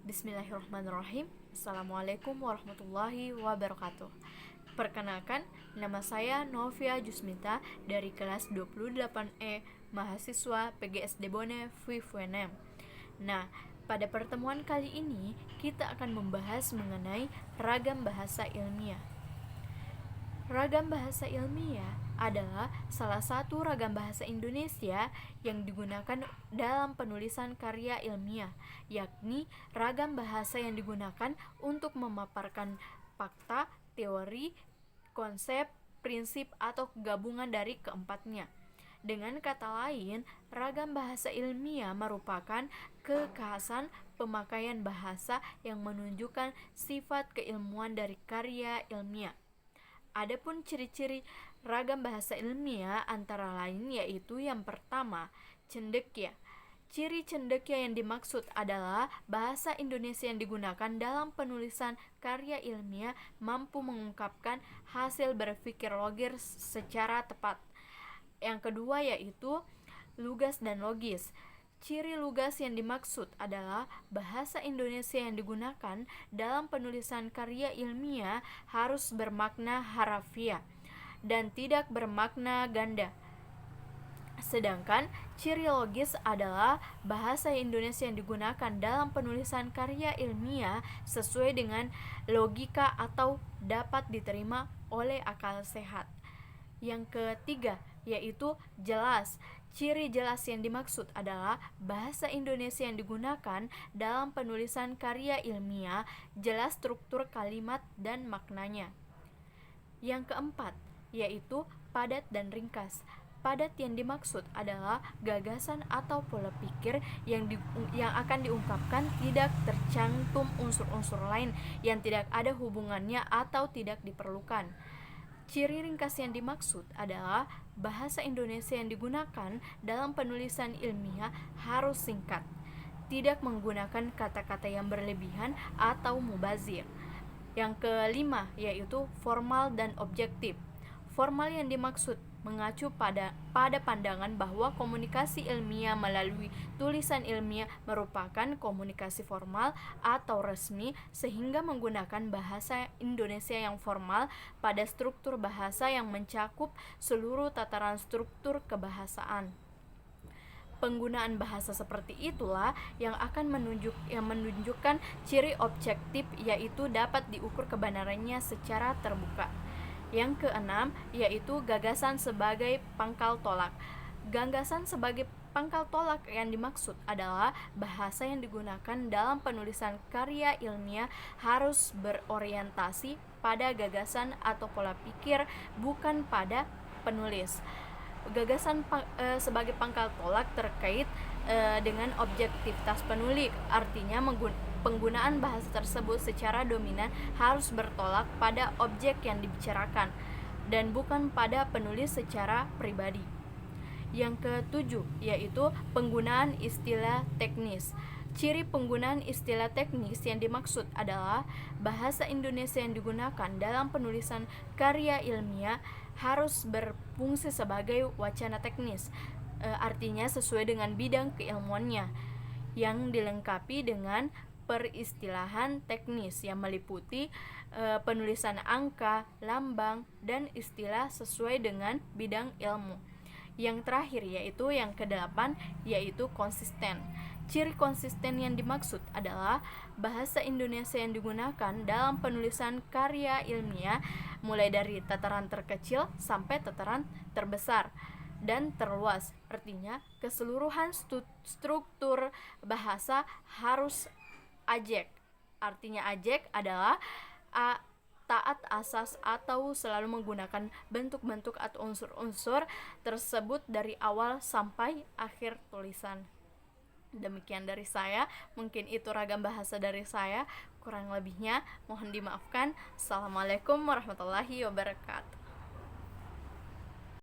Bismillahirrahmanirrahim. Assalamualaikum warahmatullahi wabarakatuh. Perkenalkan, nama saya Novia Jusmita dari kelas 28E, mahasiswa PGSD Bone FIFUNM. Nah, pada pertemuan kali ini kita akan membahas mengenai ragam bahasa ilmiah. Ragam bahasa ilmiah adalah salah satu ragam bahasa Indonesia yang digunakan dalam penulisan karya ilmiah, yakni ragam bahasa yang digunakan untuk memaparkan fakta, teori, konsep, prinsip, atau gabungan dari keempatnya. Dengan kata lain, ragam bahasa ilmiah merupakan kekhasan pemakaian bahasa yang menunjukkan sifat keilmuan dari karya ilmiah. Adapun ciri-ciri ragam bahasa ilmiah antara lain yaitu yang pertama, cendekia. Ciri cendekia yang dimaksud adalah bahasa Indonesia yang digunakan dalam penulisan karya ilmiah mampu mengungkapkan hasil berpikir logis secara tepat. Yang kedua yaitu lugas dan logis. Ciri lugas yang dimaksud adalah bahasa Indonesia yang digunakan dalam penulisan karya ilmiah harus bermakna harafiah dan tidak bermakna ganda. Sedangkan ciri logis adalah bahasa Indonesia yang digunakan dalam penulisan karya ilmiah sesuai dengan logika atau dapat diterima oleh akal sehat. Yang ketiga yaitu jelas. Ciri jelas yang dimaksud adalah bahasa Indonesia yang digunakan dalam penulisan karya ilmiah jelas struktur kalimat dan maknanya. Yang keempat yaitu padat dan ringkas. Padat yang dimaksud adalah gagasan atau pola pikir yang akan diungkapkan tidak tercantum unsur-unsur lain yang tidak ada hubungannya atau tidak diperlukan. Ciri ringkas yang dimaksud adalah bahasa Indonesia yang digunakan dalam penulisan ilmiah harus singkat, tidak menggunakan kata-kata yang berlebihan atau mubazir. Yang kelima yaitu formal dan objektif. Formal yang dimaksud mengacu pada pandangan bahwa komunikasi ilmiah melalui tulisan ilmiah merupakan komunikasi formal atau resmi sehingga menggunakan bahasa Indonesia yang formal pada struktur bahasa yang mencakup seluruh tataran struktur kebahasaan. Penggunaan bahasa seperti itulah yang akan menunjukkan ciri objektif, yaitu dapat diukur kebenarannya secara terbuka. Yang keenam yaitu gagasan sebagai pangkal tolak. Gagasan sebagai pangkal tolak yang dimaksud adalah bahasa yang digunakan dalam penulisan karya ilmiah harus berorientasi pada gagasan atau pola pikir, bukan pada penulis. Gagasan sebagai pangkal tolak terkait dengan objektivitas penulis, artinya penggunaan bahasa tersebut secara dominan harus bertolak pada objek yang dibicarakan dan bukan pada penulis secara pribadi. Yang ketujuh yaitu penggunaan istilah teknis. Ciri penggunaan istilah teknis yang dimaksud adalah bahasa Indonesia yang digunakan dalam penulisan karya ilmiah harus berfungsi sebagai wacana teknis, artinya sesuai dengan bidang keilmuannya, yang dilengkapi dengan peristilahan teknis yang meliputi penulisan angka, lambang, dan istilah sesuai dengan bidang ilmu. Yang terakhir yaitu yang kedelapan yaitu konsisten. Ciri konsisten yang dimaksud adalah bahasa Indonesia yang digunakan dalam penulisan karya ilmiah mulai dari tataran terkecil sampai tataran terbesar dan terluas, artinya keseluruhan struktur bahasa harus ajek. Artinya ajek adalah taat asas atau selalu menggunakan bentuk-bentuk atau unsur-unsur tersebut dari awal sampai akhir tulisan. Demikian dari saya, mungkin itu ragam bahasa dari saya, kurang lebihnya mohon dimaafkan. Assalamualaikum warahmatullahi wabarakatuh.